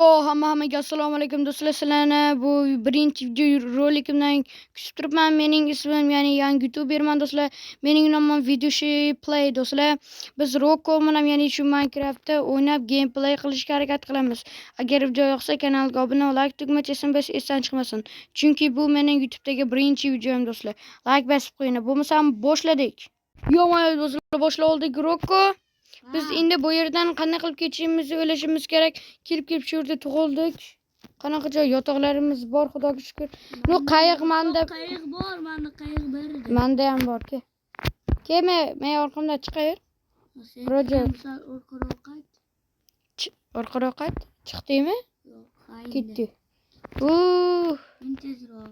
Hammaga assalomu alaykum do'stlar. Sizlarni bu birinchi video rolikimdan kutib turibman. Mening ismim, ya'ni yangi youtuberman do'stlar. Mening nomim Videoshi Play do'stlar. Biz Rocco bilan ya'ni shu Minecraftda o'ynab gameplay qilishga harakat qilamiz. Agar video yoqsa kanalga obuna va like tugmachasini bosish esdan chiqmasin. Chunki bu mening YouTube'dagi birinchi videom do'stlar. Like bosib qo'ying. Bo'lmasam boshladik. Yo'q, do'stlar, boshlab oldik Rocco. Biz endi bu yerdan qanday qilib ketishimizni o'ylashimiz kerak. Kelib shu yerda tug'ildik. Qanaqa joy, yotoqlarimiz bor, xudoga shukr. No qayiq manda. Qayiq bor, menda qayiq bor edi. Menda ham bor, ke. Kelma, men orqamda chiqaver. Roger. Orqaroq qayt. Chiqdingmi? Yo'q, haydi. Ketdi. Intezroq.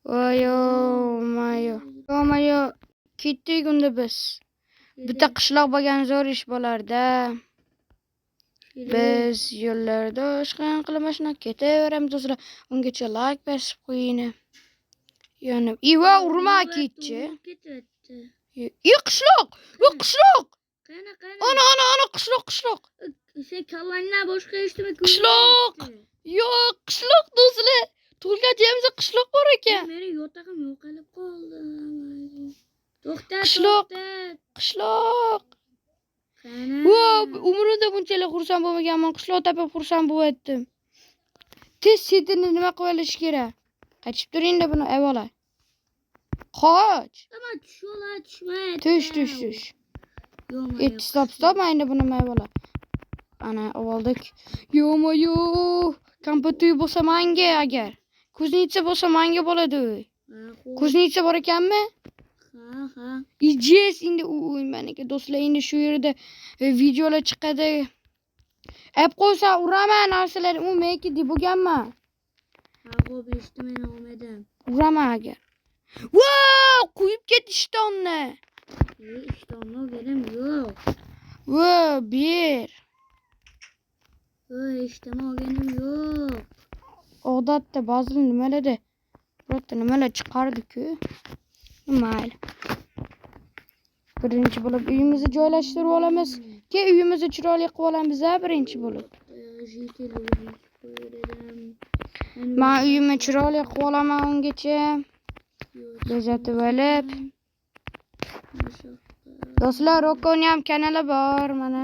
Voyo, mayo. Ketdik unda biz. Bitta qishloq bo'lgan zo'r ish bo'lardi. Biz yo'llarda ishqan qilib mashina ketaveramiz do'stlar. Ungacha like bosib qo'ying. Yonib. Iva urma ketchi. Qishloq. Qana. Ana qishloq. Sen kallangdan boshqa eshitma. Qishloq. Yo'q, qishloq do'stlar. Tug'ilgan joyimizda qishloq bor ekan. Meni yo'tag'im yo'qolib qoldi. Qishloq. Qana. Umrimda bunchalik xursand bo'lmaganman. Qishloq topib xursand bo'layotdim. Tez setini nima qilib olish kerak? Qochib turingda buni avvalo. Qoch. Tamam, tushmay. Tush. Stop, endi buni avvalo. Ana oldik. Yo'moyo. Kompyuter bo'lsa menga agar. Kuznitsa bo'lsa menga bo'ladi. Kuznitsa bor ekanmi? Ha. Ijes endi meniki do'stlar, endi shu yerda videolar chiqadi. Ap qo'ysa uraman narsalar, u meniki deb bo'lganman. Ha, xo'p, eshitdim omadim. Uraman agar. Wow, qo'yib ket ishtonni. Ishtonni berim yo'q. Ber. Ishtonni olganim yo'q. Odatda ba'zi nimalarda birorta nimalar chiqardi-ku. Mayli. Birinchi bo'lib uyimizni joylashtirib olamiz. Uyimizni chiroyli qilib olamiz birinchi bo'lib. Men uyimni chiroyli qilib olaman ungacha. Bezatib olib. Do'stlar, Rocconing ham kanali bor mana.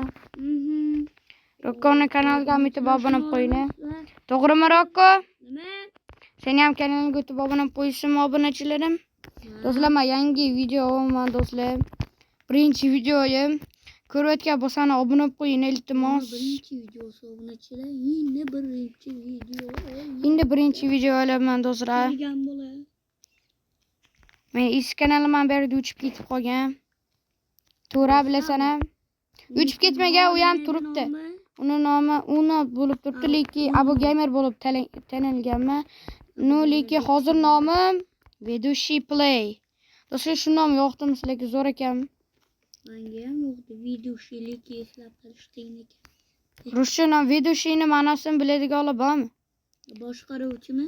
Rocconing kanaliga ham bitta obuna qo'ying. To'g'rimi Rocco? Nima? Seni ham kanaliga bitta obuna qo'yishim obunachilarim. Do'stlar, men yangi video olaman do'stlar. Birinchi videoyim. Ko'rayotgan bo'lsangiz obuna qo'ying iltimos. Birinchi videosi obunachilar, Endi birinchi video olaman do'stlar. Men eski kanalimdan beri o'chib ketib qolgan. To'ra bilasan-a? O'chib ketmagan, u ham turibdi. Uni nomi Uno bo'lib turibdi, lekin Abu Gamer bo'lib tanilganman. Lekin hozir nomim Videoshi Play. Do'stlar, shu nom yoqdimi sizlarga? Zo'r ekan. Menga ham yoqdi. Videoshi lekin eslab qolish qiyin ekan. Ruscha nom Videoshini ma'nosini biladiganlar bormi? Boshqaruvchimi?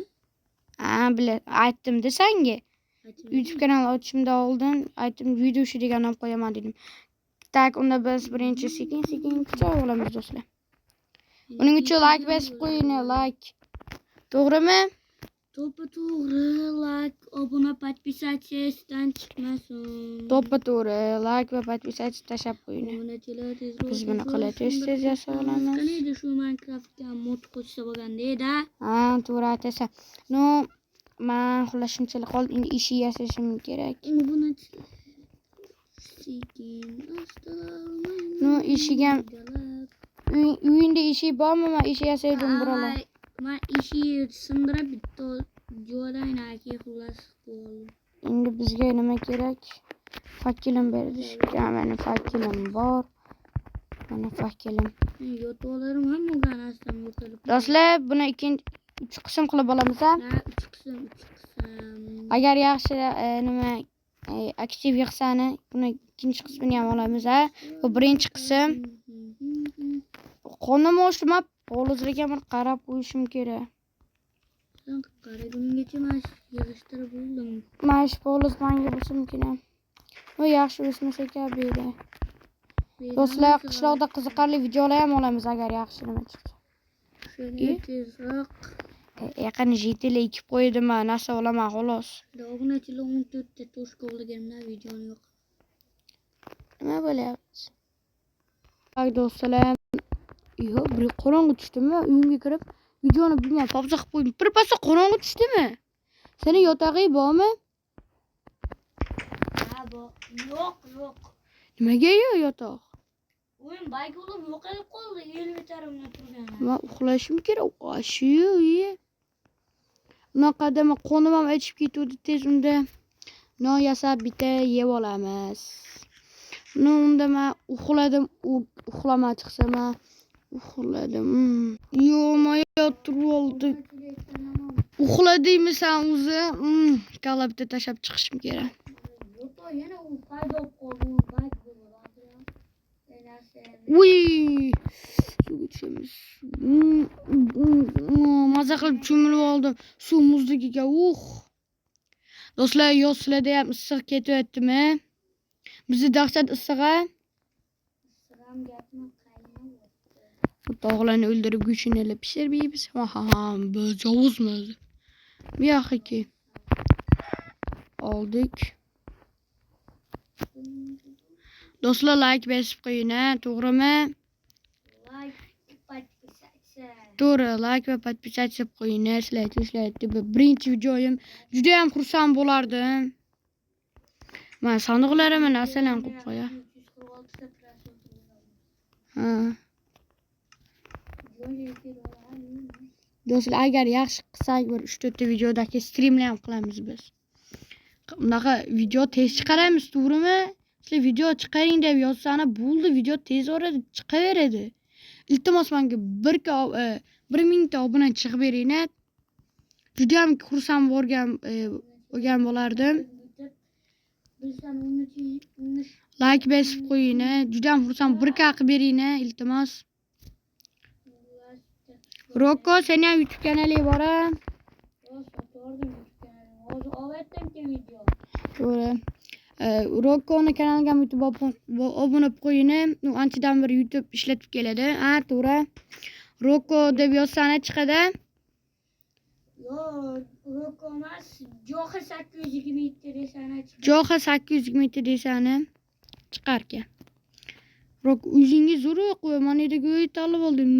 Aytdim-da senga. YouTube kanal ochishimdan oldin aytdim, Videoshi degan nom qo'yaman dedim. Tak, unda biz birinchi sekin kuchayib olamiz do'stlar. Uning uchun like bosib qo'ying, like. To'g'rimi? To'g'ri, like, obuna, podpisatsiyadan chiqmasin. To'g'ri, like va podpisatsiya tashab qo'ying. Biz buni qilib tez yasab olamiz. Qanday shu Minecraftga mod qo'shsa bo'lganda-da. To'g'ri aytasan. Men xulashimchalik qoldi, endi ishi yasashim kerak. Endi buni ishiga uyingda ishi bormi? Men ishi yasaydim buralar. Men ishi sindirib bitta joydan aka xulas qildim. Endi bizga nima kerak? Fakilim berdi. Meni fakilim bor. Mana fakilim. Yotoqlarim hammaga nasam yo'qolib. Do'stlar, buni 3 qism qilib olamiz. Ha, 3 qism. Agar yaxshi aktiv yig'sani, buni ikkinchi qismini ham olamiz. Bu birinchi qism. Qonim oshmab, polizlarga bir qarab qo'yishim kerak. Sen qaragungacha men yig'ishtirib bo'ldim. Mash poliz menga bo'lsin kerak. U yaxshi o'smasa kerak. Do'stlar, qishloqda qiziqarli videolar ham olamiz agar yaxshi nima chiqsa. Şöyle tezroq. Yaqin JTL ekib qo'ydim, narsa olaman xolos. Obunachilar 14 ta to'shqa olganlar videoni yo'q. Nima bo'lyapti? Ay do'stlar, yo, bir qorong'i tushdimi? Uyimga kirib, videoni bilmay pauza qilib qo'ydim. Birpasda qorong'i tushdimi? Seni yotag'ing bormi? Ha, yo'q. Nimaga yotoq? Oyun baykulum yo'qolib qoldi. 50 tarimda turgan. Men uxlashim kerak. Shu. Unaqada qonim ham aytib ketuvdi tez unda. Non yasab bitta yeb olamiz. Unda men uxladim, uxlamay chiqsa men uxladim. Yo, turib oldi. Uxladingmi sen o'zi? Kalabda tashab chiqishim kerak. Yana u paydo qoldi. Uy! Suvga tushamiz. Maza qilib cho'milib oldim. Suv muzligiga. Do'stlar, yoz sizlarda ham issiq ketyaptimi? Bizni dahshat issig'i. Bu tog'larni o'ldirib go'shtini pishirib yeymiz. Biz yovuzmiz. Bu yoqqa oldik. Do'stlar, like bosib qo'ying, to'g'rimi? To'g'ri, like va podpisatsiya qo'ying. Sizlar birinchi videoyim. Juda ham xursand bo'lardim. Men sandiqlarimni narsalarni qo'yib qo'ya. Do'stlar, agar yaxshi qilsak, bir 3-4 ta videodagi streamlar ham qilamiz biz. Unaqa video tez chiqaramiz, to'g'rimi? Sizlar video chiqaring deb yozsana, bo'ldi, video tez orada chiqaveradi. Iltimos menga 1000 ta obunachi chiqib bering. Juda ham xursand bo'lgan bo'lardim. Like bosib qo'ying. Juda ham xursand, 1k qilib bering, iltimos. Roko, seni ham YouTube kanaling bor. To'g'ri. Rokoni kanaliga obuna bo'lib qo'ying. U anchadan beri YouTube ishlatib keladi. To'g'ri. Roko deb yozsana chiqadi. Roko emas, Joha 827 desana chiqadi. Joha 827 desani chiqarkan. Roko o'zingiz zo'r qo'y, mana yerga uy tanlab oldim.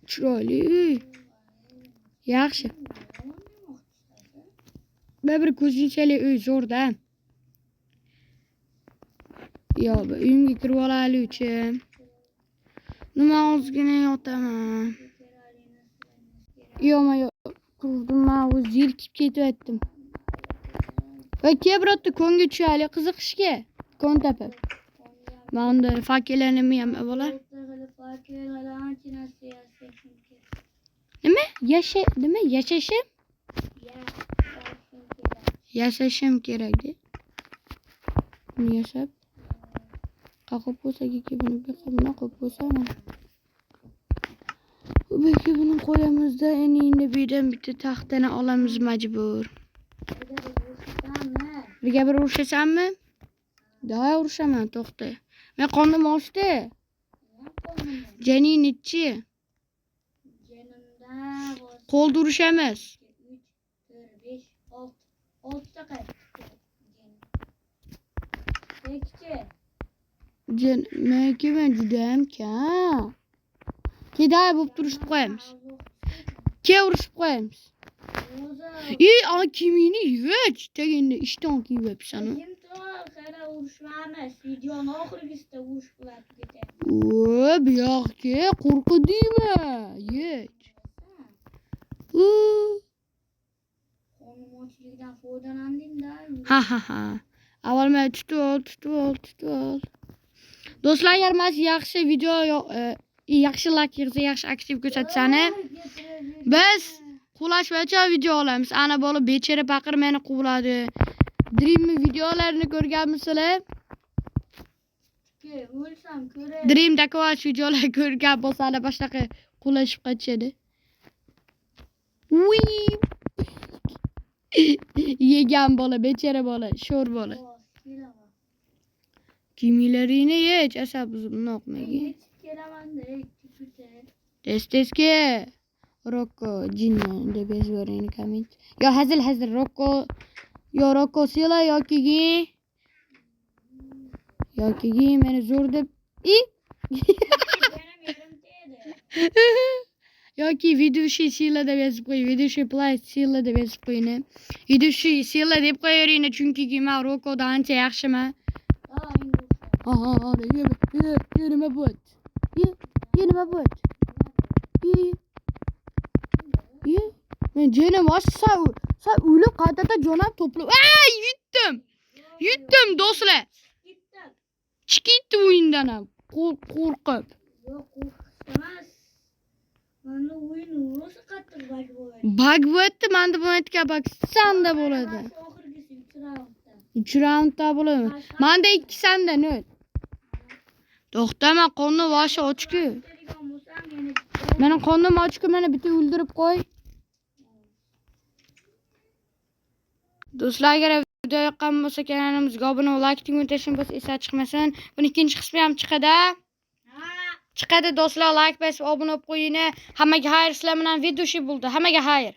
Chiroyli uy. Yaxshi. Bir ko'zinchali uy zo'rda. Yo, uyimga kirib olaylik-chi. Nima ozgina yotaman. Yo'q, men o'z zerikib ketyaptim. Va kebratda konga tushaylik, qiziqishga. Kon topib. Men unda fakirlarni ham bo'lar. Nima? Yashashim? Yashashim kerak de. Buni yashab qaqib bo'lsa ki buni buni qo'yib qo'ysam. Belki buni qo'yamizda, endi birdan bitta taxtani olamiz majbur. Birga bir urushasanmi? Da, urushaman, to'xta. Men qonim oshdi. Janing nechi? Qo'lda urushamiz. 3, 4, 5, 6 ta qayt. Men juda ham kam. Keday bo'lib turishib qo'yamiz. Urishib qo'yamiz. Ana kimini yech, tagingda ishton kiyib yapsan. Qara urushamiz. Videoni oxirigisida urush qilib ketamiz. Bu yoqqa qo'rqdingmi? Yech. Qo'nimochilikdan foydalanding-da. Ha. Avval men tutib ol. Do'stlar, agar men yaxshi video yaxshi like yig'sa, yaxshi aktiv ko'rsatsani, biz qulashmacha video olamiz. Ana bola bechara paqir meni quvladi. Dream videolarini ko'rganmisizlar? O'lsam ko'ray. Dream dakovat videolar ko'rgan bo'lsa, boshqa qulashib qochadi. Yegan bola, bechara bola, sho'r bola. Kimilarini yech, asab buzib noqmaga. Kelaman-da, Tez-tezki. Rocco Jinni deb yozib yuboring komment. Yo hazil Rocco. Yo Rocco Sila yoki meni zo'r deb yoki Vidushi Sila deb yozib qo'y. Vidushi Play Sila deb yozib qo'ying. Vidushi Sila deb qo'yavering chunki men Roccodan ancha yaxshiman. Aha, nima bo't? Nima bo't? Men jenim sa o'lib qaytadan jonam to'plab. Yutdim do'stlar. Chiqdi o'yindan ham qo'rqib. Yo'q, qo'rqmas. Mana o'yin o'zi qattiq bug bo'ladi. Bug bo'tdi, menda bo'lmayotga bug sanda bo'ladi. Oxirgisi 3 raundda. 3 raundda bo'ladi. Menda 2 sanda ne? To'xta, men qonni vashi ochku. Mening qonnim ochku, meni bitta o'ldirib qo'y. Do'stlar, agar video yoqqan bo'lsa kanalimizga obuna va like tinglatishni bo'lsa esda chiqmasin. Buni ikkinchi qismi ham chiqadi. Chiqadi do'stlar, like bosib obuna bo'lib qo'ying. Hammaga xayr, sizlar bilan video bo'ldi. Hammaga xayr.